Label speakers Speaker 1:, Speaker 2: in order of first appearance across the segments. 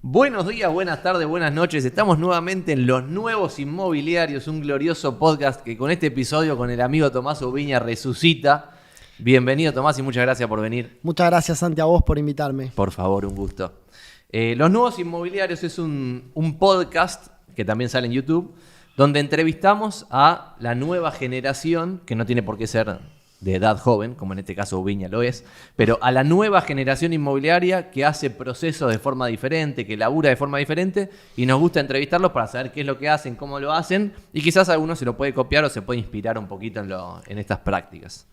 Speaker 1: Buenos días, buenas tardes, buenas noches. Estamos nuevamente en Los Nuevos Inmobiliarios, un glorioso podcast que con este episodio con el amigo Tomás Ubiña resucita. Bienvenido, Tomás, y muchas gracias por venir.
Speaker 2: Muchas gracias, Santi, a vos por invitarme.
Speaker 1: Por favor, un gusto. Los Nuevos Inmobiliarios es un podcast que también sale en YouTube, donde entrevistamos a la nueva generación, que no tiene por qué ser de edad joven, como en este caso Ubiña lo es, pero a la nueva generación inmobiliaria que hace procesos de forma diferente, que labura de forma diferente, y nos gusta entrevistarlos para saber qué es lo que hacen, cómo lo hacen, y quizás alguno se lo puede copiar o se puede inspirar un poquito en estas prácticas.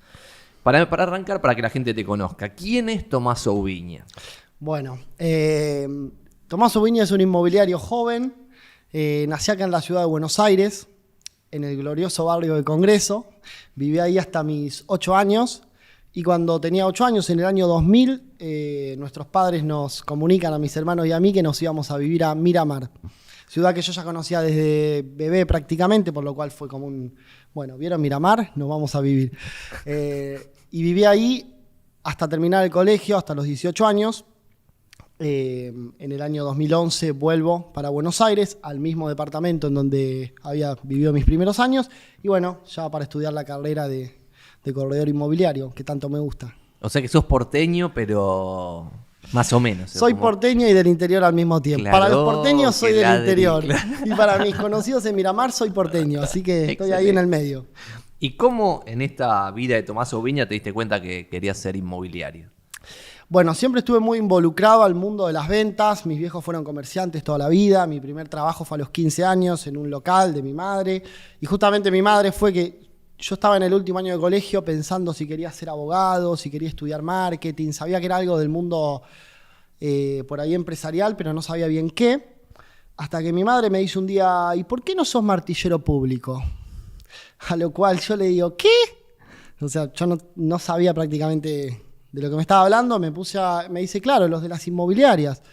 Speaker 1: Para arrancar, para que la gente te conozca, ¿quién es Tomás Ubiña?
Speaker 2: Bueno, Tomás Ubiña es un inmobiliario joven, nací acá en la ciudad de Buenos Aires, en el glorioso barrio de Congreso. Viví ahí hasta mis 8 años y cuando tenía 8 años, en el año 2000, nuestros padres nos comunican a mis hermanos y a mí que nos íbamos a vivir a Miramar, ciudad que yo ya conocía desde bebé prácticamente, por lo cual fue como bueno, ¿vieron Miramar? Nos vamos a vivir. Y viví ahí hasta terminar el colegio, hasta los 18 años. En el año 2011 vuelvo para Buenos Aires, al mismo departamento en donde había vivido mis primeros años, y bueno, ya para estudiar la carrera de corredor inmobiliario, que tanto me gusta.
Speaker 1: O sea que sos porteño, pero más o menos.
Speaker 2: Soy porteño y del interior al mismo tiempo.
Speaker 1: Claro,
Speaker 2: para los porteños soy del interior,
Speaker 1: claro.
Speaker 2: Y para mis conocidos en Miramar soy porteño, así que estoy ahí en el medio.
Speaker 1: ¿Y cómo en esta vida de Tomás Ubiña te diste cuenta que querías ser inmobiliario?
Speaker 2: Bueno, siempre estuve muy involucrado al mundo de las ventas. Mis viejos fueron comerciantes toda la vida. Mi primer trabajo fue a los 15 años en un local de mi madre. Y justamente mi madre fue que yo estaba en el último año de colegio pensando si quería ser abogado, si quería estudiar marketing. Sabía que era algo del mundo por ahí empresarial, pero no sabía bien qué. Hasta que mi madre me dice un día, ¿y por qué no sos martillero público? A lo cual yo le digo, ¿qué? O sea, yo no sabía prácticamente de lo que me estaba hablando. Me dice, claro, los de las inmobiliarias.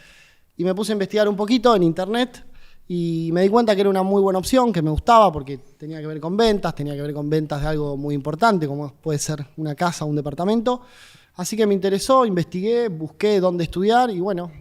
Speaker 2: Y me puse a investigar un poquito en internet y me di cuenta que era una muy buena opción, que me gustaba porque tenía que ver con ventas, de algo muy importante, como puede ser una casa o un departamento. Así que me interesó, investigué, busqué dónde estudiar y bueno,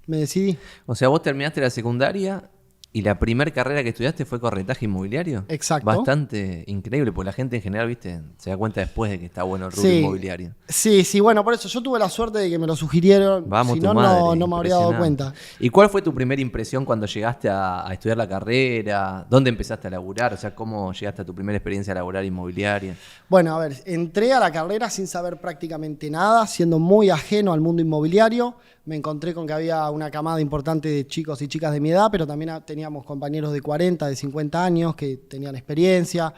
Speaker 2: me decidí.
Speaker 1: O sea, vos terminaste la secundaria y la primera carrera que estudiaste fue corretaje inmobiliario.
Speaker 2: Exacto.
Speaker 1: Bastante increíble, porque la gente en general, viste, se da cuenta después de que está bueno el rubro inmobiliario.
Speaker 2: Sí, bueno, por eso yo tuve la suerte de que me lo sugirieron.
Speaker 1: Vamos,
Speaker 2: si
Speaker 1: tu
Speaker 2: no,
Speaker 1: madre,
Speaker 2: no me habría dado cuenta.
Speaker 1: ¿Y cuál fue tu primera impresión cuando llegaste a estudiar la carrera? ¿Dónde empezaste a laburar? O sea, ¿cómo llegaste a tu primera experiencia laboral inmobiliaria?
Speaker 2: Bueno, a ver, entré a la carrera sin saber prácticamente nada, siendo muy ajeno al mundo inmobiliario. Me encontré con que había una camada importante de chicos y chicas de mi edad, pero también teníamos compañeros de 40, de 50 años que tenían experiencia,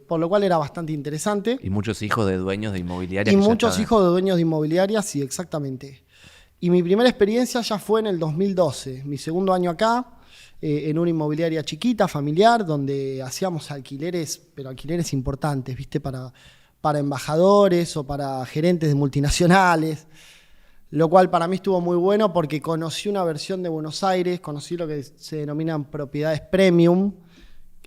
Speaker 2: por lo cual era bastante interesante.
Speaker 1: Y muchos hijos de dueños de inmobiliarias.
Speaker 2: Y muchos hijos de dueños de inmobiliarias, sí, exactamente. Y mi primera experiencia ya fue en el 2012, mi segundo año acá, en una inmobiliaria chiquita, familiar, donde hacíamos alquileres, pero alquileres importantes, ¿viste? Para embajadores o para gerentes de multinacionales. Lo cual para mí estuvo muy bueno porque conocí una versión de Buenos Aires, conocí lo que se denominan propiedades premium,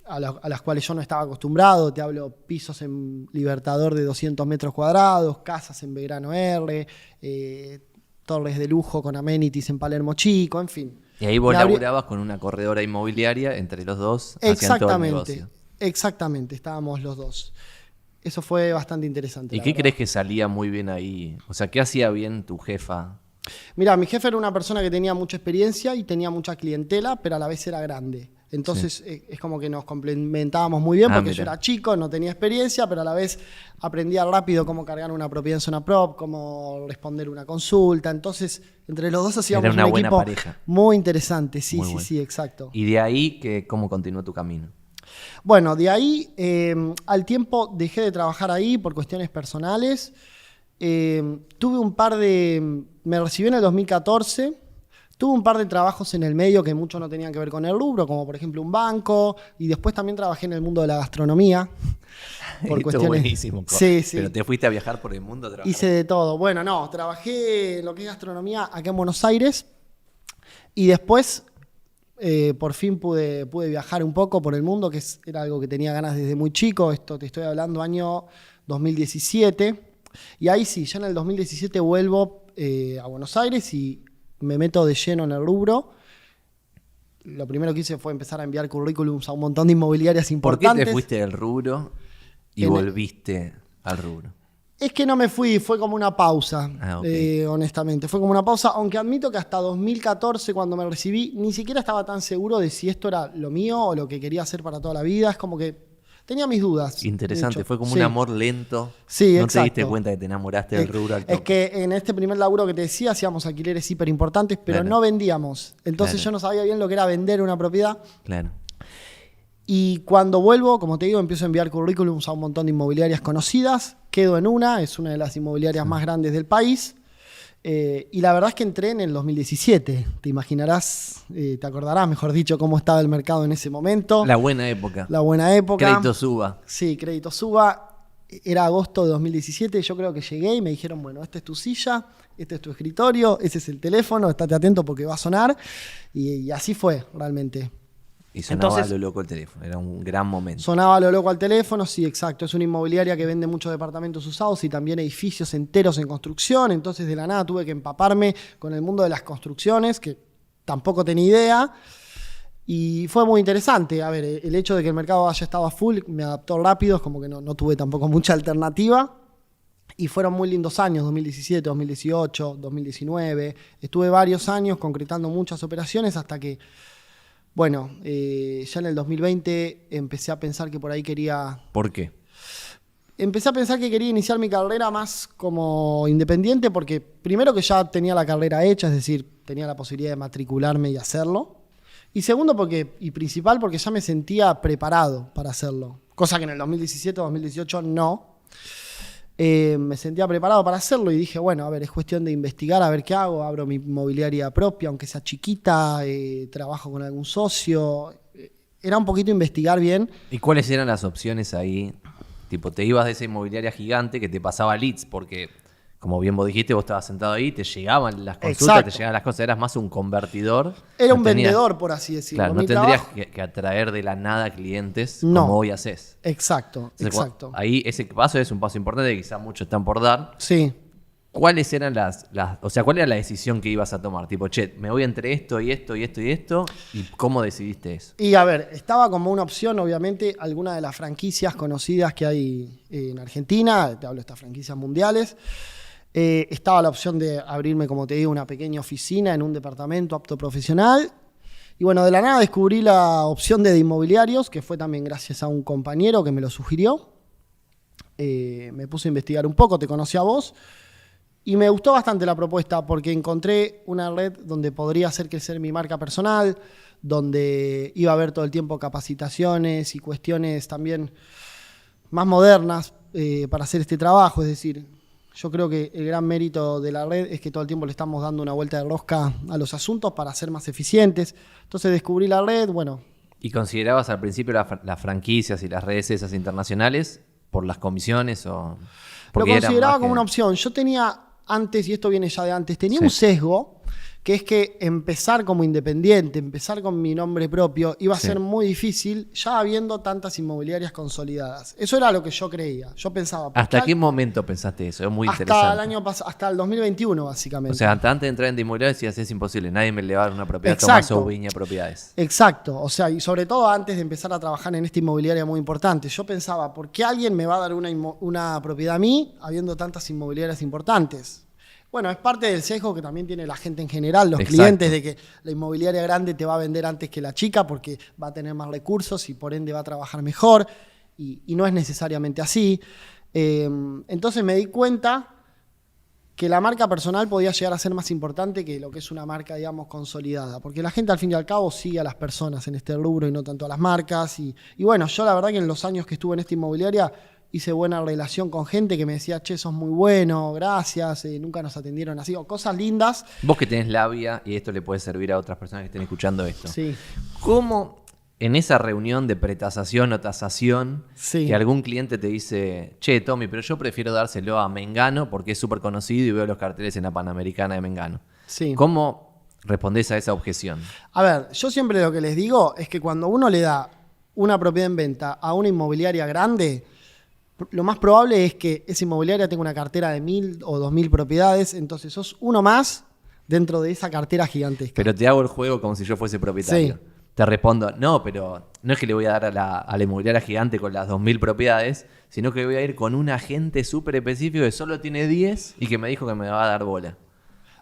Speaker 2: a las cuales yo no estaba acostumbrado. Te hablo pisos en Libertador de 200 metros cuadrados, casas en Belgrano R, torres de lujo con amenities en Palermo Chico, en fin.
Speaker 1: Y ahí vos laburabas con una corredora inmobiliaria, entre los dos hacían todo el negocio.
Speaker 2: Exactamente, estábamos los dos. Eso fue bastante interesante.
Speaker 1: ¿Y qué crees que salía muy bien ahí? O sea, ¿qué hacía bien tu jefa?
Speaker 2: Mira, mi jefe era una persona que tenía mucha experiencia y tenía mucha clientela, pero a la vez era grande. Entonces es como que nos complementábamos muy bien porque yo era chico, no tenía experiencia, pero a la vez aprendía rápido cómo cargar una propiedad en zona prop, cómo responder una consulta. Entonces, entre los dos hacíamos un equipo pareja. Muy interesante. Sí, muy sí, exacto.
Speaker 1: ¿Y de ahí cómo continuó tu camino?
Speaker 2: Bueno, de ahí al tiempo dejé de trabajar ahí por cuestiones personales. Me recibí en el 2014. Tuve un par de trabajos en el medio que mucho no tenían que ver con el rubro, como por ejemplo un banco, y después también trabajé en el mundo de la gastronomía.
Speaker 1: Por cuestiones... buenísimo.
Speaker 2: Sí.
Speaker 1: Pero te fuiste a viajar por el mundo.
Speaker 2: Hice de todo. Bueno, no, trabajé en lo que es gastronomía acá en Buenos Aires y después por fin pude viajar un poco por el mundo, que era algo que tenía ganas desde muy chico. Esto te estoy hablando año 2017. Y ahí sí, ya en el 2017 vuelvo a Buenos Aires y me meto de lleno en el rubro. Lo primero que hice fue empezar a enviar currículums a un montón de inmobiliarias
Speaker 1: ¿Por qué
Speaker 2: importantes.
Speaker 1: te fuiste del rubro y volviste al rubro?
Speaker 2: Es que no me fui, fue como una pausa,
Speaker 1: Ok.
Speaker 2: honestamente. Fue como una pausa, aunque admito que hasta 2014, cuando me recibí, ni siquiera estaba tan seguro de si esto era lo mío o lo que quería hacer para toda la vida. Es como que tenía mis dudas.
Speaker 1: Interesante,
Speaker 2: mucho.
Speaker 1: fue como
Speaker 2: Sí.
Speaker 1: un amor lento.
Speaker 2: Sí,
Speaker 1: No
Speaker 2: exacto.
Speaker 1: te diste cuenta que te enamoraste del rubro al
Speaker 2: Es
Speaker 1: toque.
Speaker 2: que en este primer laburo que te decía, hacíamos alquileres hiper importantes, pero
Speaker 1: Claro.
Speaker 2: no vendíamos. Entonces
Speaker 1: Claro.
Speaker 2: yo no sabía bien lo que era vender una propiedad.
Speaker 1: Claro.
Speaker 2: Y cuando vuelvo, como te digo, empiezo a enviar currículums a un montón de inmobiliarias conocidas. Quedo en una, es una de las inmobiliarias más grandes del país. Y la verdad es que entré en el 2017. Te imaginarás, te acordarás, mejor dicho, cómo estaba el mercado en ese momento.
Speaker 1: La buena época.
Speaker 2: La buena época.
Speaker 1: Crédito suba.
Speaker 2: Sí, crédito suba. Era agosto de 2017. Yo creo que llegué y me dijeron, bueno, esta es tu silla, este es tu escritorio, ese es el teléfono, estate atento porque va a sonar. Y así fue realmente.
Speaker 1: Y sonaba
Speaker 2: Entonces-
Speaker 1: lo loco el teléfono. Era un gran momento.
Speaker 2: Sonaba lo loco al teléfono, sí, exacto. Es una inmobiliaria que vende muchos departamentos usados y también edificios enteros en construcción. Entonces, de la nada tuve que empaparme con el mundo de las construcciones, que tampoco tenía idea. Y fue muy interesante. A ver, el hecho de que el mercado haya estado a full me adaptó rápido, es como que no tuve tampoco mucha alternativa. Y fueron muy lindos años, 2017, 2018, 2019. Estuve varios años concretando muchas operaciones hasta que, bueno, ya en el 2020 empecé a pensar que por ahí quería...
Speaker 1: ¿Por qué?
Speaker 2: Empecé a pensar que quería iniciar mi carrera más como independiente porque primero que ya tenía la carrera hecha, es decir, tenía la posibilidad de matricularme y hacerlo. Y segundo y principal porque ya me sentía preparado para hacerlo. Cosa que en el 2017, 2018 no. Me sentía preparado para hacerlo y dije, bueno, a ver, es cuestión de investigar, a ver qué hago. Abro mi inmobiliaria propia, aunque sea chiquita, trabajo con algún socio. Era un poquito investigar bien.
Speaker 1: ¿Y cuáles eran las opciones ahí? Tipo, te ibas de esa inmobiliaria gigante que te pasaba leads, porque, como bien vos dijiste, vos estabas sentado ahí, te llegaban las consultas,
Speaker 2: Exacto.
Speaker 1: te llegaban las cosas, eras más un convertidor.
Speaker 2: Era
Speaker 1: No
Speaker 2: un
Speaker 1: tenías-
Speaker 2: vendedor, por así decirlo.
Speaker 1: Claro, no
Speaker 2: Mi
Speaker 1: tendrías
Speaker 2: trabajo-
Speaker 1: que atraer de la nada clientes
Speaker 2: No.
Speaker 1: como hoy haces.
Speaker 2: Exacto,
Speaker 1: Entonces,
Speaker 2: exacto.
Speaker 1: Ahí ese paso es un paso importante que quizás muchos están por dar.
Speaker 2: Sí.
Speaker 1: ¿Cuáles eran o sea, cuál era la decisión que ibas a tomar? Tipo, che, me voy entre esto y esto y esto y esto. ¿Y cómo decidiste eso?
Speaker 2: Y a ver, estaba como una opción, obviamente, alguna de las franquicias conocidas que hay en Argentina, te hablo de estas franquicias mundiales. Estaba la opción de abrirme, como te digo, una pequeña oficina en un departamento apto profesional. Y bueno, de la nada descubrí la opción de inmobiliarios, que fue también gracias a un compañero que me lo sugirió. Me puse a investigar un poco, te conocí a vos. Y me gustó bastante la propuesta porque encontré una red donde podría hacer crecer mi marca personal, donde iba a haber todo el tiempo capacitaciones y cuestiones también más modernas para hacer este trabajo. Es decir, yo creo que el gran mérito de la red es que todo el tiempo le estamos dando una vuelta de rosca a los asuntos para ser más eficientes. Entonces descubrí la red, bueno.
Speaker 1: ¿Y considerabas al principio las franquicias y las redes esas internacionales por las comisiones o...?
Speaker 2: Lo
Speaker 1: porque eran
Speaker 2: consideraba
Speaker 1: más
Speaker 2: como
Speaker 1: que-
Speaker 2: una opción. Yo tenía antes, y esto viene ya de antes, tenía
Speaker 1: Sí.
Speaker 2: un sesgo, que es que empezar como independiente, empezar con mi nombre propio, iba a
Speaker 1: Sí.
Speaker 2: ser muy difícil ya habiendo tantas inmobiliarias consolidadas. Eso era lo que yo creía. Yo pensaba... ¿por
Speaker 1: ¿Hasta
Speaker 2: qué
Speaker 1: qué momento pensaste eso? Es muy
Speaker 2: hasta
Speaker 1: interesante.
Speaker 2: el año hasta el 2021,
Speaker 1: O
Speaker 2: básicamente.
Speaker 1: sea, antes de entrar en inmobiliaria decías, es imposible, nadie me le va a dar una propiedad,
Speaker 2: Exacto.
Speaker 1: Tomás Oviña Propiedades.
Speaker 2: Exacto, o sea, y sobre todo antes de empezar a trabajar en esta inmobiliaria muy importante, yo pensaba, ¿por qué alguien me va a dar una propiedad a mí habiendo tantas inmobiliarias importantes? Bueno, es parte del sesgo que también tiene la gente en general, los
Speaker 1: Exacto.
Speaker 2: clientes, de que la inmobiliaria grande te va a vender antes que la chica porque va a tener más recursos y por ende va a trabajar mejor, y no es necesariamente así. Entonces me di cuenta que la marca personal podía llegar a ser más importante que lo que es una marca, digamos, consolidada. Porque la gente, al fin y al cabo, sigue a las personas en este rubro y no tanto a las marcas. Y bueno, yo la verdad que en los años que estuve en esta inmobiliaria hice buena relación con gente que me decía, che, sos muy bueno, gracias, nunca nos atendieron así, o cosas lindas.
Speaker 1: Vos que tenés labia, y esto le puede servir a otras personas que estén escuchando esto.
Speaker 2: Sí,
Speaker 1: ¿Cómo en esa reunión de pretasación o tasación,
Speaker 2: Sí.
Speaker 1: que algún cliente te dice, che, Tommy, pero yo prefiero dárselo a Mengano porque es súper conocido y veo los carteles en la Panamericana de Mengano?
Speaker 2: sí.
Speaker 1: ¿Cómo respondés a esa objeción?
Speaker 2: A ver, yo siempre lo que les digo es que cuando uno le da una propiedad en venta a una inmobiliaria grande, lo más probable es que esa inmobiliaria tenga una cartera de 1000 o 2000 propiedades, entonces sos uno más dentro de esa cartera gigantesca.
Speaker 1: Pero te hago el juego como si yo fuese propietario.
Speaker 2: Sí.
Speaker 1: Te respondo, no, pero no es que le voy a dar a la inmobiliaria gigante con las 2.000 propiedades, sino que voy a ir con un agente súper específico que solo tiene 10 y que me dijo que me va a dar bola.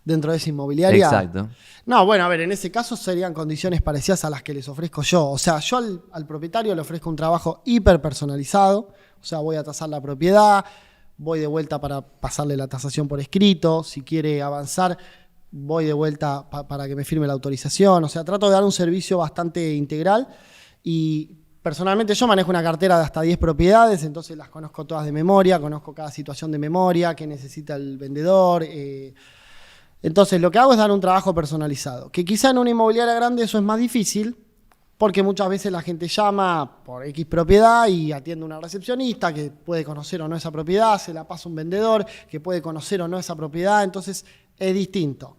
Speaker 2: Dentro de esa inmobiliaria.
Speaker 1: Exacto.
Speaker 2: No, bueno, a ver, en ese caso serían condiciones parecidas a las que les ofrezco yo. O sea, yo al propietario le ofrezco un trabajo hiper personalizado. O sea, voy a tasar la propiedad, voy de vuelta para pasarle la tasación por escrito. Si quiere avanzar, voy de vuelta para que me firme la autorización. O sea, trato de dar un servicio bastante integral. Y personalmente yo manejo una cartera de hasta 10 propiedades, entonces las conozco todas de memoria, conozco cada situación de memoria, qué necesita el vendedor. Entonces lo que hago es dar un trabajo personalizado, que quizá en una inmobiliaria grande eso es más difícil, porque muchas veces la gente llama por X propiedad y atiende a una recepcionista que puede conocer o no esa propiedad, se la pasa un vendedor que puede conocer o no esa propiedad, entonces es distinto.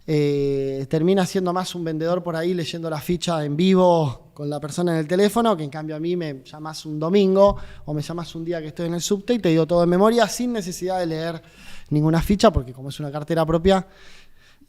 Speaker 2: Termina siendo más un vendedor por ahí leyendo la ficha en vivo con la persona en el teléfono, que en cambio a mí me llamás un domingo o me llamás un día que estoy en el subte y te digo todo de memoria sin necesidad de leer ninguna ficha, porque como es una cartera propia,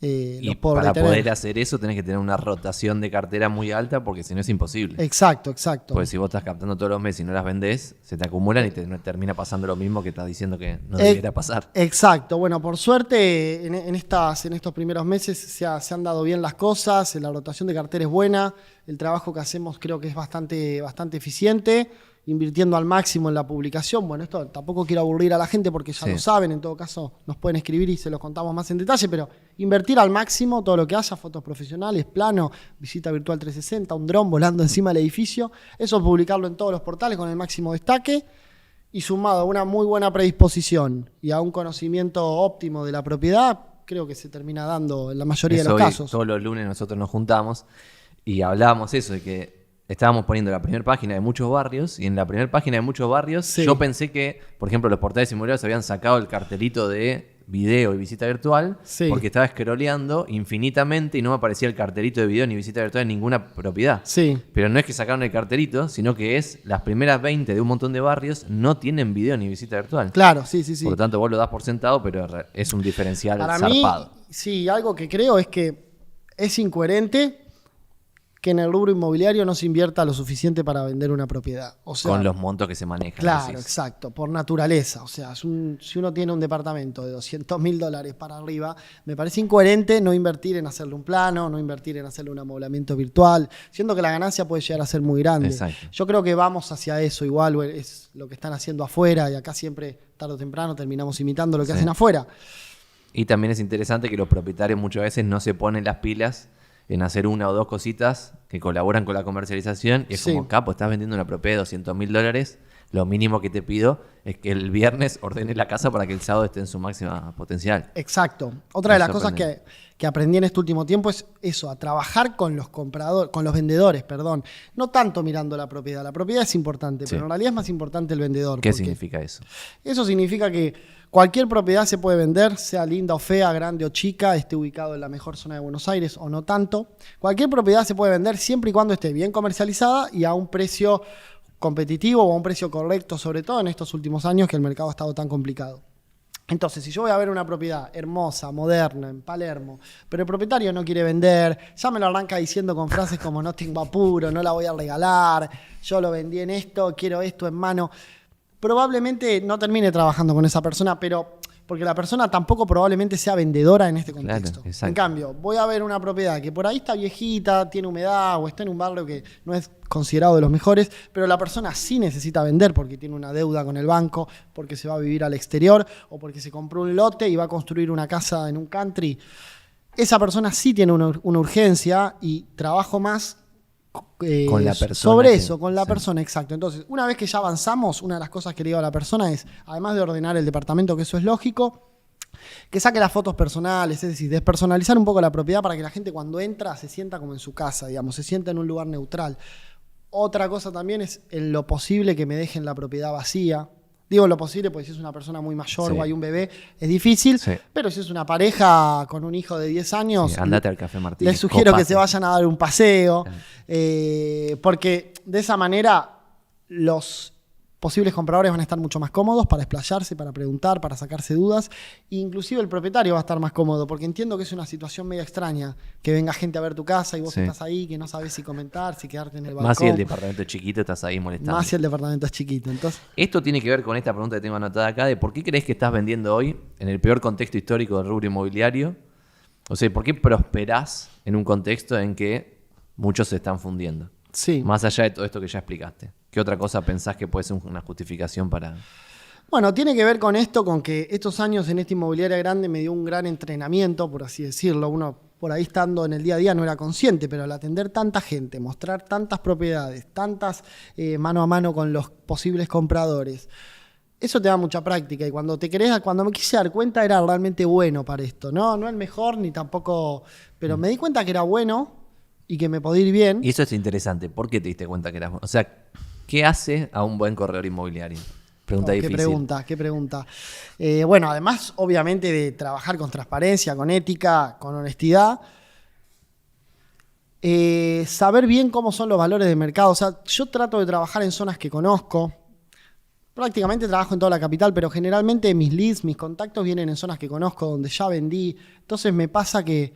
Speaker 1: Y para poder hacer eso tenés que tener una rotación de cartera muy alta, porque si no es imposible.
Speaker 2: Exacto, exacto.
Speaker 1: Porque si vos estás captando todos los meses y no las vendés, se te acumulan y termina pasando lo mismo que estás diciendo que no debería pasar.
Speaker 2: Exacto. Bueno, por suerte en estos primeros meses se han dado bien las cosas, la rotación de cartera es buena, el trabajo que hacemos creo que es bastante eficiente, invirtiendo al máximo en la publicación. Bueno, esto tampoco quiero aburrir a la gente porque ya lo saben, en todo caso nos pueden escribir y se los contamos más en detalle, pero invertir al máximo todo lo que haya, fotos profesionales, plano, visita virtual 360, un dron volando encima del edificio, eso publicarlo en todos los portales con el máximo destaque y sumado a una muy buena predisposición y a un conocimiento óptimo de la propiedad, creo que se termina dando en la mayoría de los casos.
Speaker 1: Todos los lunes nosotros nos juntamos y hablábamos eso, de que estábamos poniendo la primera página de muchos barrios y en la primera página de muchos barrios yo pensé que, por ejemplo, los portales inmobiliarios habían sacado el cartelito de video y visita virtual porque estaba scrolleando infinitamente y no me aparecía el cartelito de video ni visita virtual en ninguna propiedad.
Speaker 2: Sí.
Speaker 1: Pero no es que sacaron el cartelito, sino que es las primeras 20 de un montón de barrios no tienen video ni visita virtual.
Speaker 2: Claro, sí.
Speaker 1: Por lo tanto, vos lo das por sentado, pero es un diferencial
Speaker 2: Para
Speaker 1: zarpado.
Speaker 2: mí, sí, algo que creo es que es incoherente que en el rubro inmobiliario no se invierta lo suficiente para vender una propiedad. O sea,
Speaker 1: con los montos que se manejan.
Speaker 2: Claro,
Speaker 1: decís.
Speaker 2: exacto, por naturaleza. O sea, si uno tiene un departamento de $200.000 para arriba, me parece incoherente no invertir en hacerle un plano, no invertir en hacerle un amoblamiento virtual, siendo que la ganancia puede llegar a ser muy grande.
Speaker 1: Exacto.
Speaker 2: Yo creo que vamos hacia eso, igual es lo que están haciendo afuera y acá siempre, tarde o temprano, terminamos imitando lo que hacen afuera.
Speaker 1: Y también es interesante que los propietarios muchas veces no se ponen las pilas en hacer una o dos cositas que colaboran con la comercialización y es como, capo, estás vendiendo una propiedad de $200.000, lo mínimo que te pido es que el viernes ordenes la casa para que el sábado esté en su máxima potencial.
Speaker 2: Exacto. Otra de las cosas que aprendí en este último tiempo es eso, a trabajar con los vendedores, perdón. No tanto mirando la propiedad. La propiedad es importante, pero en realidad es más importante el vendedor.
Speaker 1: ¿Qué significa eso?
Speaker 2: Eso significa que cualquier propiedad se puede vender, sea linda o fea, grande o chica, esté ubicado en la mejor zona de Buenos Aires o no tanto. Cualquier propiedad se puede vender siempre y cuando esté bien comercializada y a un precio competitivo o a un precio correcto, sobre todo en estos últimos años que el mercado ha estado tan complicado. Entonces, si yo voy a ver una propiedad hermosa, moderna, en Palermo, pero el propietario no quiere vender, ya me lo arranca diciendo con frases como no tengo apuro, no la voy a regalar, yo lo vendí en esto, quiero esto en mano, probablemente no termine trabajando con esa persona, pero porque la persona tampoco probablemente sea vendedora en este contexto.
Speaker 1: Claro,
Speaker 2: en cambio, voy a ver una propiedad que por ahí está viejita, tiene humedad o está en un barrio que no es considerado de los mejores, pero la persona sí necesita vender porque tiene una deuda con el banco, porque se va a vivir al exterior o porque se compró un lote y va a construir una casa en un country. Esa persona sí tiene una urgencia y trabajo más
Speaker 1: con la persona
Speaker 2: sobre eso, con la persona, exacto. Entonces, una vez que ya avanzamos, una de las cosas que le digo a la persona es, además de ordenar el departamento, que eso es lógico, que saque las fotos personales, es decir, despersonalizar un poco la propiedad para que la gente cuando entra se sienta como en su casa, digamos, se sienta en un lugar neutral. Otra cosa también es, en lo posible, que me dejen la propiedad vacía. Digo lo posible porque si es una persona muy mayor o hay un bebé, es difícil. Pero si es una pareja con un hijo de 10 años,
Speaker 1: andate al Café Martínez.
Speaker 2: Les sugiero que se vayan a dar un paseo. Porque de esa manera los posibles compradores van a estar mucho más cómodos para explayarse, para preguntar, para sacarse dudas. E inclusive el propietario va a estar más cómodo, porque entiendo que es una situación medio extraña, que venga gente a ver tu casa y vos estás ahí, que no sabes si comentar, si quedarte en el balcón.
Speaker 1: Más si el departamento es chiquito, estás ahí molestando.
Speaker 2: Más si el departamento es chiquito. Entonces,
Speaker 1: esto tiene que ver con esta pregunta que tengo anotada acá, de por qué crees que estás vendiendo hoy en el peor contexto histórico del rubro inmobiliario. O sea, ¿por qué prosperás en un contexto en que muchos se están fundiendo?
Speaker 2: sí.
Speaker 1: Más allá de todo esto que ya explicaste. ¿Qué otra cosa pensás que puede ser una justificación para...?
Speaker 2: Bueno, tiene que ver con esto, con que estos años en esta inmobiliaria grande me dio un gran entrenamiento, por así decirlo. Uno por ahí estando en el día a día no era consciente, pero al atender tanta gente, mostrar tantas propiedades, tantas mano a mano con los posibles compradores, eso te da mucha práctica. Y cuando me quise dar cuenta era realmente bueno para esto. No el mejor ni tampoco, pero me di cuenta que era bueno y que me podía ir bien.
Speaker 1: Y eso es interesante. ¿Por qué te diste cuenta que eras bueno? O sea, ¿qué hace a un buen corredor inmobiliario? Pregunta difícil.
Speaker 2: Qué pregunta. Bueno, además, obviamente, de trabajar con transparencia, con ética, con honestidad, saber bien cómo son los valores de mercado. O sea, yo trato de trabajar en zonas que conozco. Prácticamente trabajo en toda la capital, pero generalmente mis leads, mis contactos vienen en zonas que conozco, donde ya vendí. Entonces me pasa que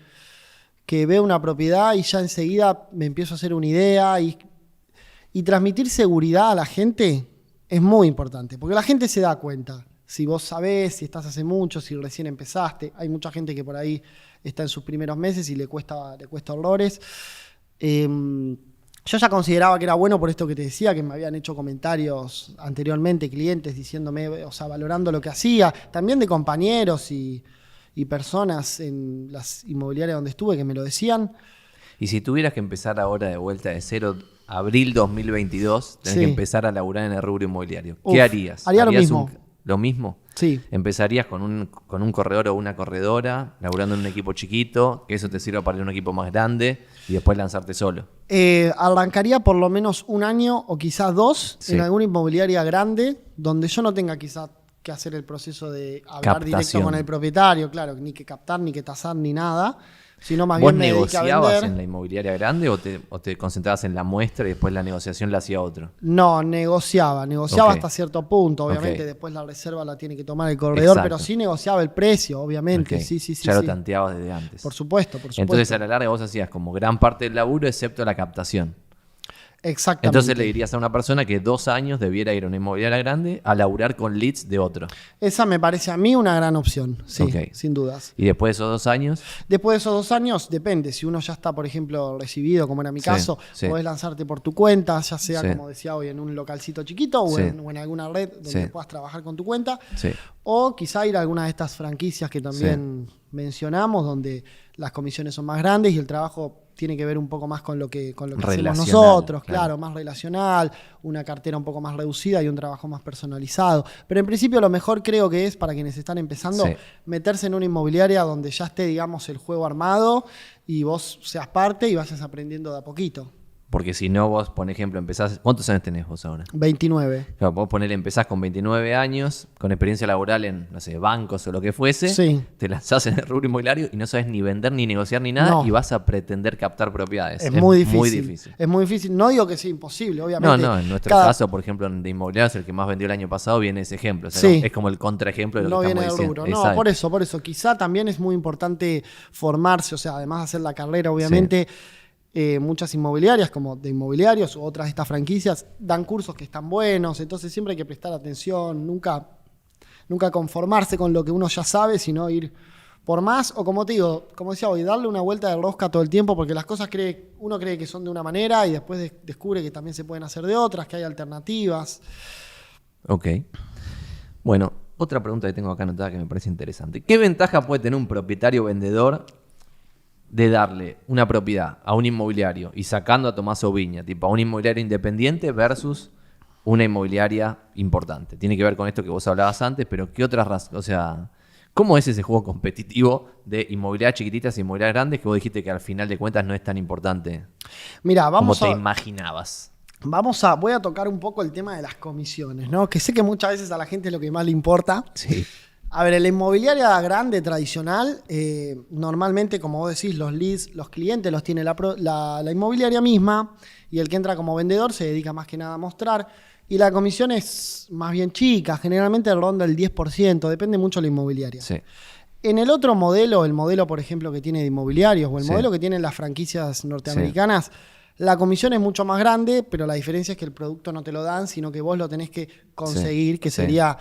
Speaker 2: veo una propiedad y ya enseguida me empiezo a hacer una idea y transmitir seguridad a la gente es muy importante, porque la gente se da cuenta. Si vos sabés, si estás hace mucho, si recién empezaste, hay mucha gente que por ahí está en sus primeros meses y le cuesta horrores. Yo ya consideraba que era bueno por esto que te decía, que me habían hecho comentarios anteriormente, clientes diciéndome, o sea, valorando lo que hacía, también de compañeros y personas en las inmobiliarias donde estuve que me lo decían.
Speaker 1: Y si tuvieras que empezar ahora de vuelta de cero, abril 2022, tenés que empezar a laburar en el rubro inmobiliario. ¿Qué harías?
Speaker 2: Haría lo mismo.
Speaker 1: ¿Lo mismo?
Speaker 2: Sí.
Speaker 1: ¿Empezarías con un corredor o una corredora, laburando en un equipo chiquito, que eso te sirva para ir a un equipo más grande y después lanzarte solo?
Speaker 2: Arrancaría por lo menos un año o quizás 2 en alguna inmobiliaria grande, donde yo no tenga quizás que hacer el proceso de hablar directo con el propietario, claro, ni que captar, ni que tasar, ni nada, sino más bien me dediqué a vender.
Speaker 1: ¿Vos negociabas en la inmobiliaria grande o te concentrabas en la muestra y después la negociación la hacía otro?
Speaker 2: No, negociaba hasta cierto punto, obviamente después la reserva la tiene que tomar el corredor, pero sí negociaba el precio, obviamente, sí.
Speaker 1: Ya lo tanteabas desde antes.
Speaker 2: Por supuesto.
Speaker 1: Entonces a la larga vos hacías como gran parte del laburo excepto la captación.
Speaker 2: Exactamente.
Speaker 1: Entonces le dirías a una persona que 2 años debiera ir a una inmobiliaria grande a laburar con leads de otro.
Speaker 2: Esa me parece a mí una gran opción, sí, sin dudas.
Speaker 1: ¿Y después de esos 2 años?
Speaker 2: Después de esos 2 años, depende. Si uno ya está, por ejemplo, recibido, como era mi caso, podés lanzarte por tu cuenta, ya sea, como decía hoy, en un localcito chiquito o en alguna red donde puedas trabajar con tu cuenta. O quizá ir a alguna de estas franquicias que también mencionamos, donde las comisiones son más grandes y el trabajo tiene que ver un poco más con lo que hacemos nosotros, claro, más relacional, una cartera un poco más reducida y un trabajo más personalizado. Pero en principio lo mejor creo que es, para quienes están empezando, meterse en una inmobiliaria donde ya esté, digamos, el juego armado y vos seas parte y vayas aprendiendo de a poquito.
Speaker 1: Porque si no, vos, por ejemplo, empezás... ¿Cuántos años tenés vos ahora?
Speaker 2: 29.
Speaker 1: Claro, vos empezás con 29 años, con experiencia laboral en, no sé, bancos o lo que fuese. Te lanzás en el rubro inmobiliario y no sabes ni vender, ni negociar, ni nada. Y vas a pretender captar propiedades.
Speaker 2: Es muy difícil. Es muy difícil. No digo que sea imposible, obviamente.
Speaker 1: No, en nuestro caso, por ejemplo, de inmobiliarios, el que más vendió el año pasado, viene ese ejemplo. O sea, es como el contraejemplo de lo que estamos diciendo.
Speaker 2: No viene del rubro. No, por eso. Quizá también es muy importante formarse, o sea, además de hacer la carrera, obviamente... muchas inmobiliarias, como de inmobiliarios u otras de estas franquicias, dan cursos que están buenos, entonces siempre hay que prestar atención, nunca conformarse con lo que uno ya sabe, sino ir por más, o como te digo, como decía hoy, darle una vuelta de rosca todo el tiempo, porque las cosas uno cree que son de una manera y después descubre que también se pueden hacer de otras, que hay alternativas.
Speaker 1: Ok. Bueno, otra pregunta que tengo acá anotada que me parece interesante. ¿Qué ventaja puede tener un propietario vendedor de darle una propiedad a un inmobiliario y sacando a Tomás Oviña, tipo a un inmobiliario independiente versus una inmobiliaria importante? Tiene que ver con esto que vos hablabas antes, pero ¿qué otras razones? O sea, ¿cómo es ese juego competitivo de inmobiliarias chiquititas e inmobiliarias grandes que vos dijiste que al final de cuentas no es tan importante como te imaginabas?
Speaker 2: Voy a tocar un poco el tema de las comisiones, ¿no? Que sé que muchas veces a la gente es lo que más le importa.
Speaker 1: Sí.
Speaker 2: A ver, en la inmobiliaria grande, tradicional, normalmente, como vos decís, los leads, los clientes los tiene la inmobiliaria misma y el que entra como vendedor se dedica más que nada a mostrar. Y la comisión es más bien chica, generalmente ronda el 10%, depende mucho de la inmobiliaria.
Speaker 1: Sí.
Speaker 2: En el otro modelo, el modelo, por ejemplo, que tiene de inmobiliarios o el
Speaker 1: Sí.
Speaker 2: modelo que tienen las franquicias norteamericanas, la comisión es mucho más grande, pero la diferencia es que el producto no te lo dan, sino que vos lo tenés que conseguir, que
Speaker 1: Sí.
Speaker 2: sería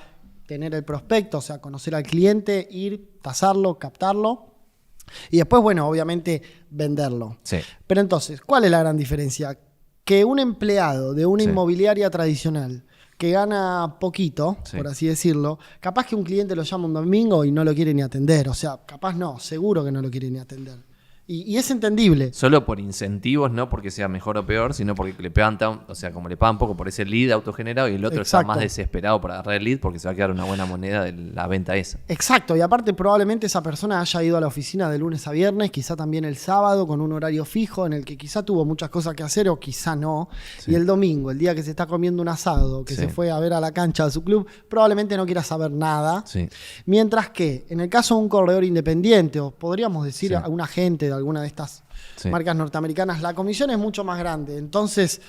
Speaker 2: tener el prospecto, o sea, conocer al cliente, ir, tasarlo, captarlo y después, bueno, obviamente venderlo.
Speaker 1: Sí.
Speaker 2: Pero entonces, ¿cuál es la gran diferencia? Que un empleado de una
Speaker 1: Sí.
Speaker 2: inmobiliaria tradicional que gana poquito,
Speaker 1: Sí.
Speaker 2: por así decirlo, capaz que un cliente lo llama un domingo y no lo quiere ni atender. O sea, capaz no, seguro que no lo quiere ni atender. Y es entendible.
Speaker 1: Solo por incentivos, no porque sea mejor o peor, sino porque le pegan o sea, como le pagan poco por ese lead autogenerado y el otro está
Speaker 2: Exacto.
Speaker 1: más desesperado por agarrar el lead porque se va a quedar una buena moneda de la venta esa.
Speaker 2: Exacto, y aparte probablemente esa persona haya ido a la oficina de lunes a viernes, quizá también el sábado con un horario fijo en el que quizá tuvo muchas cosas que hacer o quizá no.
Speaker 1: Sí.
Speaker 2: Y el domingo, el día que se está comiendo un asado, que
Speaker 1: Sí.
Speaker 2: se fue a ver a la cancha de su club, probablemente no quiera saber nada.
Speaker 1: Sí.
Speaker 2: Mientras que en el caso de un corredor independiente, o podríamos decir
Speaker 1: Sí.
Speaker 2: a un agente de alguna de estas
Speaker 1: Sí.
Speaker 2: marcas norteamericanas, la comisión es mucho más grande. Entonces,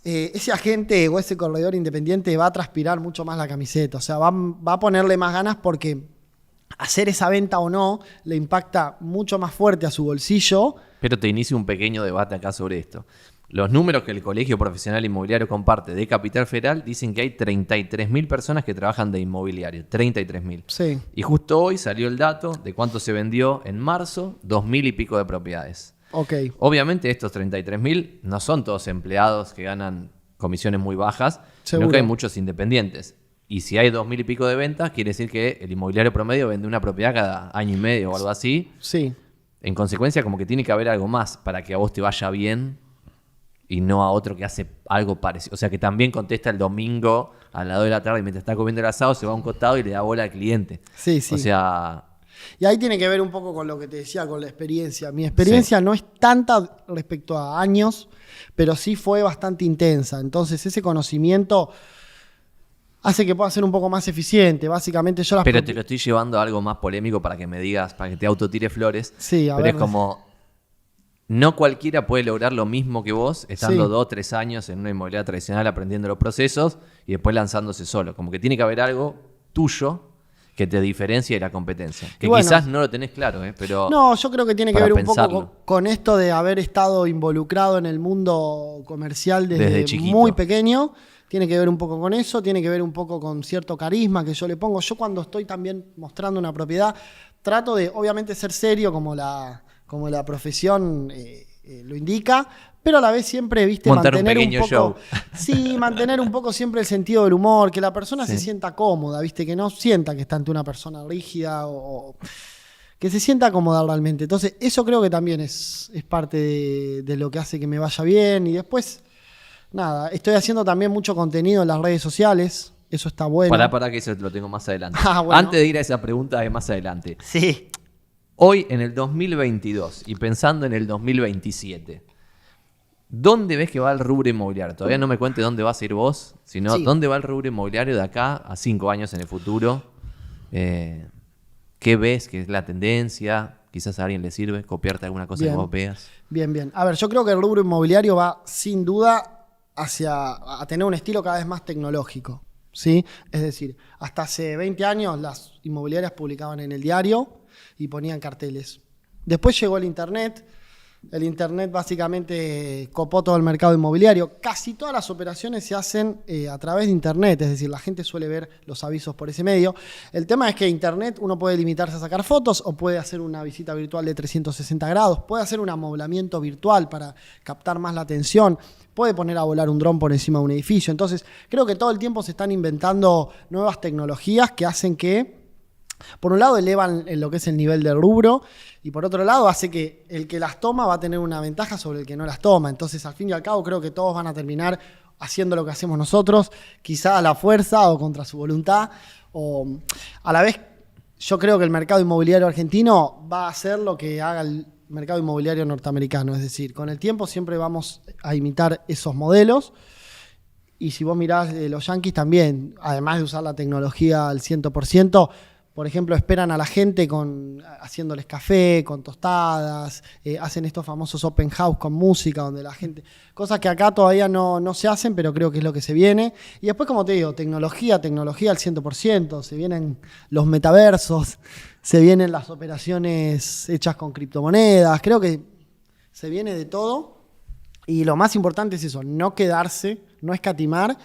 Speaker 2: ese agente o ese corredor independiente va a transpirar mucho más la camiseta. O sea, va a ponerle más ganas porque hacer esa venta o no le impacta mucho más fuerte a su bolsillo.
Speaker 1: Pero te inicio un pequeño debate acá sobre esto. Los números que el Colegio Profesional Inmobiliario comparte de Capital Federal dicen que hay 33.000 personas que trabajan de inmobiliario. 33.000.
Speaker 2: Sí.
Speaker 1: Y justo hoy salió el dato de cuánto se vendió en marzo, 2.000 y pico de propiedades.
Speaker 2: Ok.
Speaker 1: Obviamente estos 33.000 no son todos empleados que ganan comisiones muy bajas, sino
Speaker 2: Seguro.
Speaker 1: que hay muchos independientes. Y si hay 2.000 y pico de ventas, quiere decir que el inmobiliario promedio vende una propiedad cada año y medio o algo así.
Speaker 2: Sí.
Speaker 1: En consecuencia, como que tiene que haber algo más para que a vos te vaya bien y no a otro que hace algo parecido. O sea, que también contesta el domingo a las 2 de la tarde y mientras está comiendo el asado se va a un costado y le da bola al cliente.
Speaker 2: Sí, sí.
Speaker 1: O sea,
Speaker 2: Y ahí tiene que ver un poco con lo que te decía, con la experiencia. Mi experiencia no es tanta respecto a años, pero sí fue bastante intensa. Entonces ese conocimiento hace que pueda ser un poco más eficiente. Básicamente yo las
Speaker 1: pero te lo estoy llevando a algo más polémico para que me digas, para que te autotire flores.
Speaker 2: Sí, a
Speaker 1: pero
Speaker 2: ver.
Speaker 1: es como, no cualquiera puede lograr lo mismo que vos, estando
Speaker 2: Sí.
Speaker 1: 2 o 3 años en una inmobiliaria tradicional aprendiendo los procesos y después lanzándose solo. Como que tiene que haber algo tuyo que te diferencie de la competencia. Que
Speaker 2: Y bueno,
Speaker 1: quizás no lo tenés claro, pero...
Speaker 2: No, yo creo que tiene que
Speaker 1: para
Speaker 2: ver un poco
Speaker 1: pensarlo.
Speaker 2: con esto de haber estado involucrado en el mundo comercial
Speaker 1: Desde
Speaker 2: desde
Speaker 1: chiquito.
Speaker 2: muy pequeño. Tiene que ver un poco con eso, tiene que ver un poco con cierto carisma que yo le pongo. Yo cuando estoy también mostrando una propiedad, trato de obviamente ser serio como la profesión lo indica, pero a la vez siempre, viste,
Speaker 1: Montar un
Speaker 2: mantener un
Speaker 1: pequeño
Speaker 2: poco...
Speaker 1: show.
Speaker 2: Sí, mantener un poco siempre el sentido del humor, que la persona
Speaker 1: Sí.
Speaker 2: se sienta cómoda, viste, que no sienta que está ante una persona rígida o que se sienta cómoda realmente. Entonces, eso creo que también es parte de lo que hace que me vaya bien. Y después, nada, estoy haciendo también mucho contenido en las redes sociales. Eso está bueno.
Speaker 1: Para que eso lo tengo más adelante.
Speaker 2: Ah, bueno.
Speaker 1: Antes de ir a esa pregunta de más adelante.
Speaker 2: Sí.
Speaker 1: Hoy, en el 2022, y pensando en el 2027, ¿dónde ves que va el rubro inmobiliario? Todavía no me cuentes dónde vas a ir vos, sino
Speaker 2: Sí.
Speaker 1: dónde va el rubro inmobiliario de acá a 5 años en el futuro. ¿Qué ves que es la tendencia? Quizás a alguien le sirve copiarte alguna cosa
Speaker 2: Bien.
Speaker 1: que vos veas.
Speaker 2: Bien, bien. A ver, yo creo que el rubro inmobiliario va sin duda a tener un estilo cada vez más tecnológico, ¿sí? Es decir, hasta hace 20 años las inmobiliarias publicaban en el diario y ponían carteles. Después llegó el Internet. El Internet básicamente copó todo el mercado inmobiliario. Casi todas las operaciones se hacen a través de Internet, es decir, la gente suele ver los avisos por ese medio. El tema es que Internet uno puede limitarse a sacar fotos o puede hacer una visita virtual de 360 grados, puede hacer un amoblamiento virtual para captar más la atención, puede poner a volar un dron por encima de un edificio. Entonces, creo que todo el tiempo se están inventando nuevas tecnologías que hacen que, por un lado, elevan en lo que es el nivel del rubro y por otro lado hace que el que las toma va a tener una ventaja sobre el que no las toma. Entonces, al fin y al cabo, creo que todos van a terminar haciendo lo que hacemos nosotros, quizá a la fuerza o contra su voluntad. O a la vez, yo creo que el mercado inmobiliario argentino va a hacer lo que haga el mercado inmobiliario norteamericano. Es decir, con el tiempo siempre vamos a imitar esos modelos. Y si vos mirás los yanquis también, además de usar la tecnología al 100%, Por ejemplo, esperan a la gente haciéndoles café, con tostadas, hacen estos famosos open house con música, donde la gente... Cosas que acá todavía no se hacen, pero creo que es lo que se viene. Y después, como te digo, tecnología al 100%, se vienen los metaversos, se vienen las operaciones hechas con criptomonedas, creo que se viene de todo. Y lo más importante es eso, no quedarse, no escatimar.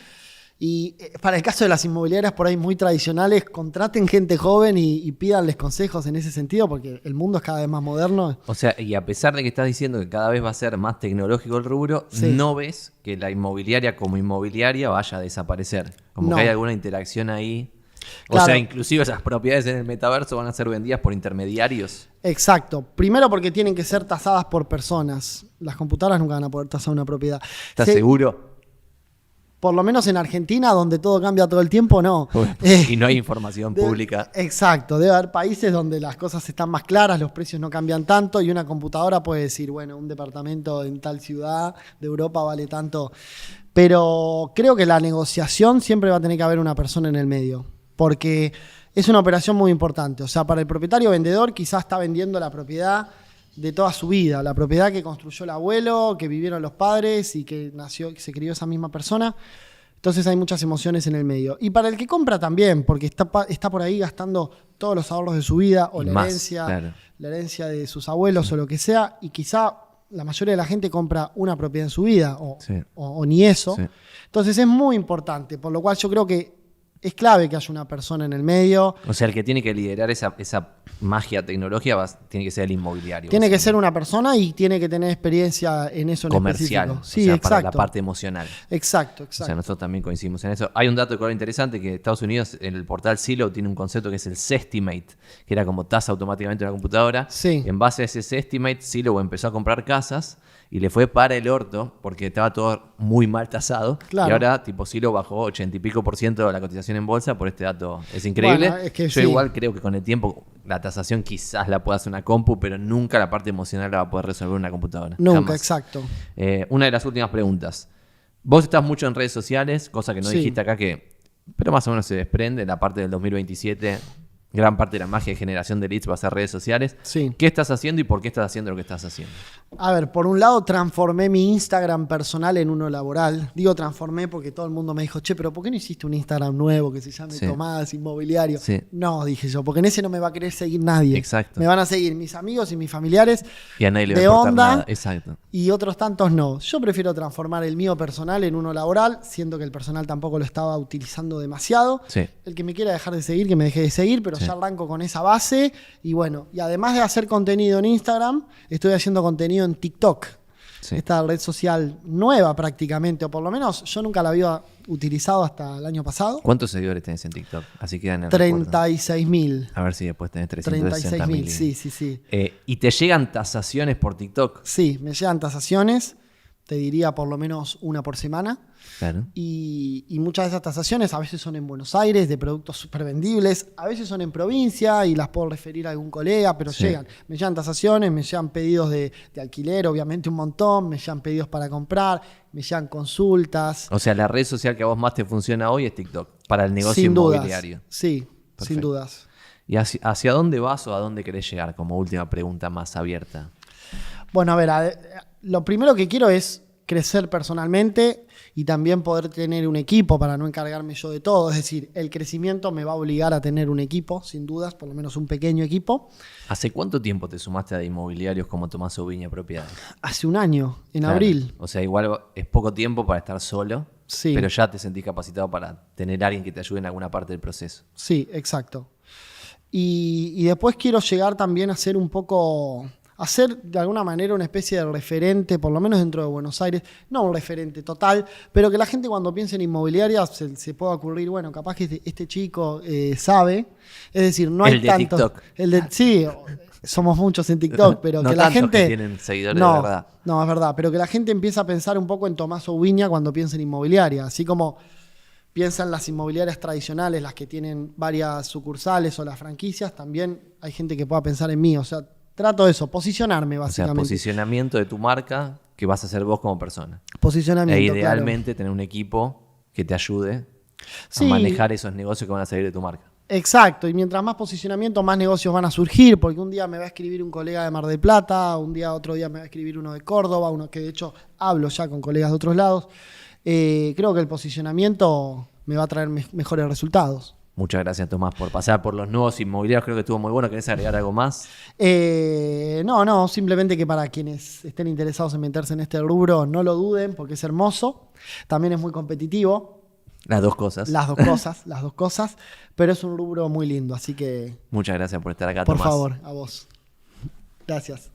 Speaker 2: Y para el caso de las inmobiliarias por ahí muy tradicionales, contraten gente joven y pídanles consejos en ese sentido, porque el mundo es cada vez más moderno.
Speaker 1: O sea, y a pesar de que estás diciendo que cada vez va a ser más tecnológico el rubro,
Speaker 2: Sí.
Speaker 1: no ves que la inmobiliaria como inmobiliaria vaya a desaparecer. Como
Speaker 2: No.
Speaker 1: que hay alguna interacción ahí. O
Speaker 2: Claro.
Speaker 1: sea, inclusive esas propiedades en el metaverso van a ser vendidas por intermediarios.
Speaker 2: Exacto. Primero porque tienen que ser tasadas por personas. Las computadoras nunca van a poder tasar una propiedad.
Speaker 1: ¿Estás
Speaker 2: Sí,
Speaker 1: seguro?
Speaker 2: por lo menos en Argentina, donde todo cambia todo el tiempo, no.
Speaker 1: Y no hay información pública.
Speaker 2: Exacto, debe haber países donde las cosas están más claras, los precios no cambian tanto y una computadora puede decir, bueno, un departamento en tal ciudad de Europa vale tanto. Pero creo que la negociación siempre va a tener que haber una persona en el medio, porque es una operación muy importante. O sea, para el propietario vendedor quizás está vendiendo la propiedad de toda su vida, la propiedad que construyó el abuelo, que vivieron los padres y que se crió esa misma persona. Entonces hay muchas emociones en el medio. Y para el que compra también, porque está por ahí gastando todos los ahorros de su vida o
Speaker 1: Y
Speaker 2: la
Speaker 1: más,
Speaker 2: herencia,
Speaker 1: claro.
Speaker 2: la herencia de sus abuelos o lo que sea, y quizá la mayoría de la gente compra una propiedad en su vida
Speaker 1: Sí.
Speaker 2: o ni eso.
Speaker 1: Sí.
Speaker 2: Entonces es muy importante, por lo cual yo creo que es clave que haya una persona en el medio.
Speaker 1: O sea, el que tiene que liderar esa magia tecnológica tiene que ser el inmobiliario.
Speaker 2: Tiene que ser una persona y tiene que tener experiencia en eso en
Speaker 1: comercial.
Speaker 2: específico.
Speaker 1: O
Speaker 2: Sí,
Speaker 1: sea,
Speaker 2: exacto.
Speaker 1: para la parte emocional.
Speaker 2: Exacto,
Speaker 1: O
Speaker 2: exacto.
Speaker 1: sea, nosotros también coincidimos en eso. Hay un dato de color interesante que Estados Unidos, en el portal Zillow, tiene un concepto que es el Zestimate, que era como tasa automáticamente una computadora.
Speaker 2: Sí.
Speaker 1: En base a ese Zestimate, Zillow empezó a comprar casas y le fue para el orto porque estaba todo muy mal tasado.
Speaker 2: Claro.
Speaker 1: Y ahora, tipo, Zillow bajó 80 y pico % de la cotización en bolsa por este dato. Es increíble.
Speaker 2: Bueno, es que
Speaker 1: Yo
Speaker 2: sí.
Speaker 1: igual creo que con el tiempo la tasación quizás la pueda hacer una compu, pero nunca la parte emocional la va a poder resolver una computadora.
Speaker 2: Nunca,
Speaker 1: Jamás.
Speaker 2: exacto.
Speaker 1: Una de las últimas preguntas. Vos estás mucho en redes sociales, cosa que no
Speaker 2: Sí.
Speaker 1: dijiste acá pero más o menos se desprende, la parte del 2027, gran parte de la magia de generación de leads va a ser redes sociales.
Speaker 2: Sí.
Speaker 1: ¿Qué estás haciendo y por qué estás haciendo lo que estás haciendo?
Speaker 2: A ver, por un lado transformé mi Instagram personal en uno laboral. Digo transformé porque todo el mundo me dijo, che, pero ¿por qué no hiciste un Instagram nuevo que se llame
Speaker 1: Sí.
Speaker 2: Tomás Inmobiliario?
Speaker 1: Sí.
Speaker 2: No, dije yo, porque en ese no me va a querer seguir nadie.
Speaker 1: Exacto.
Speaker 2: Me van a seguir mis amigos y mis familiares
Speaker 1: Y a nadie le va
Speaker 2: de
Speaker 1: a importar
Speaker 2: onda
Speaker 1: nada. Exacto.
Speaker 2: y otros tantos no. Yo prefiero transformar el mío personal en uno laboral, siendo que el personal tampoco lo estaba utilizando demasiado.
Speaker 1: Sí.
Speaker 2: El que me quiera dejar de seguir, que me deje de seguir, pero
Speaker 1: Sí.
Speaker 2: ya arranco con esa base. Y bueno, y además de hacer contenido en Instagram, estoy haciendo contenido en TikTok.
Speaker 1: Sí.
Speaker 2: Esta red social nueva prácticamente, o por lo menos yo nunca la había utilizado hasta el año pasado.
Speaker 1: ¿Cuántos seguidores tenés en TikTok? Así quedan en el recuerdo.
Speaker 2: 36.000.
Speaker 1: A ver si después tenés 360.000.
Speaker 2: 36.000, sí, sí, sí.
Speaker 1: ¿Y te llegan tasaciones por TikTok?
Speaker 2: Sí, me llegan tasaciones, te diría por lo menos una por semana.
Speaker 1: Claro.
Speaker 2: Y muchas de esas tasaciones a veces son en Buenos Aires, de productos súper vendibles, a veces son en provincia y las puedo referir a algún colega, pero
Speaker 1: Sí.
Speaker 2: llegan. Me llegan tasaciones, me llegan pedidos de alquiler, obviamente un montón, me llegan pedidos para comprar, me llegan consultas.
Speaker 1: O sea, la red social que a vos más te funciona hoy es TikTok, para el negocio
Speaker 2: Sin dudas.
Speaker 1: inmobiliario.
Speaker 2: Sí,
Speaker 1: Perfecto.
Speaker 2: sin dudas.
Speaker 1: ¿Y hacia dónde vas o a dónde querés llegar? Como última pregunta más abierta.
Speaker 2: Bueno, a ver, lo primero que quiero es crecer personalmente y también poder tener un equipo para no encargarme yo de todo. Es decir, el crecimiento me va a obligar a tener un equipo, sin dudas, por lo menos un pequeño equipo.
Speaker 1: ¿Hace cuánto tiempo te sumaste a inmobiliarios como Tomás Ubiña Propiedades?
Speaker 2: Hace un año, en
Speaker 1: Claro.
Speaker 2: abril.
Speaker 1: O sea, igual es poco tiempo para estar solo,
Speaker 2: Sí.
Speaker 1: pero ya te sentís capacitado para tener a alguien que te ayude en alguna parte del proceso.
Speaker 2: Sí, exacto. Y después quiero llegar también a ser un poco, a ser de alguna manera una especie de referente, por lo menos dentro de Buenos Aires, no un referente total, pero que la gente cuando piense en inmobiliaria se pueda ocurrir, bueno, capaz que este chico sabe, es decir, no hay
Speaker 1: El de
Speaker 2: tanto...
Speaker 1: TikTok.
Speaker 2: Sí, somos muchos en TikTok, pero
Speaker 1: No
Speaker 2: que la
Speaker 1: tantos
Speaker 2: gente...
Speaker 1: que tienen seguidores
Speaker 2: no,
Speaker 1: de verdad.
Speaker 2: No, es verdad, pero que la gente empieza a pensar un poco en Tomás Ubiña cuando piensa en inmobiliaria, así como piensan las inmobiliarias tradicionales, las que tienen varias sucursales o las franquicias, también hay gente que pueda pensar en mí. O sea, trato de eso, posicionarme
Speaker 1: O sea,
Speaker 2: básicamente.
Speaker 1: posicionamiento de tu marca que vas a hacer vos como persona.
Speaker 2: Posicionamiento,
Speaker 1: E
Speaker 2: claro.
Speaker 1: idealmente tener un equipo que te ayude
Speaker 2: Sí.
Speaker 1: a manejar esos negocios que van a salir de tu marca.
Speaker 2: Exacto, y mientras más posicionamiento, más negocios van a surgir, porque un día me va a escribir un colega de Mar del Plata, otro día me va a escribir uno de Córdoba, uno que de hecho hablo ya con colegas de otros lados. Creo que el posicionamiento me va a traer mejores resultados.
Speaker 1: Muchas gracias, Tomás, por pasar por los nuevos inmobiliarios. Creo que estuvo muy bueno. ¿Querés agregar algo más?
Speaker 2: No, simplemente que para quienes estén interesados en meterse en este rubro, no lo duden, porque es hermoso. También es muy competitivo.
Speaker 1: Las dos cosas.
Speaker 2: Las dos cosas, pero es un rubro muy lindo, así que...
Speaker 1: Muchas gracias por estar acá,
Speaker 2: Por
Speaker 1: Tomás.
Speaker 2: favor, a vos. Gracias.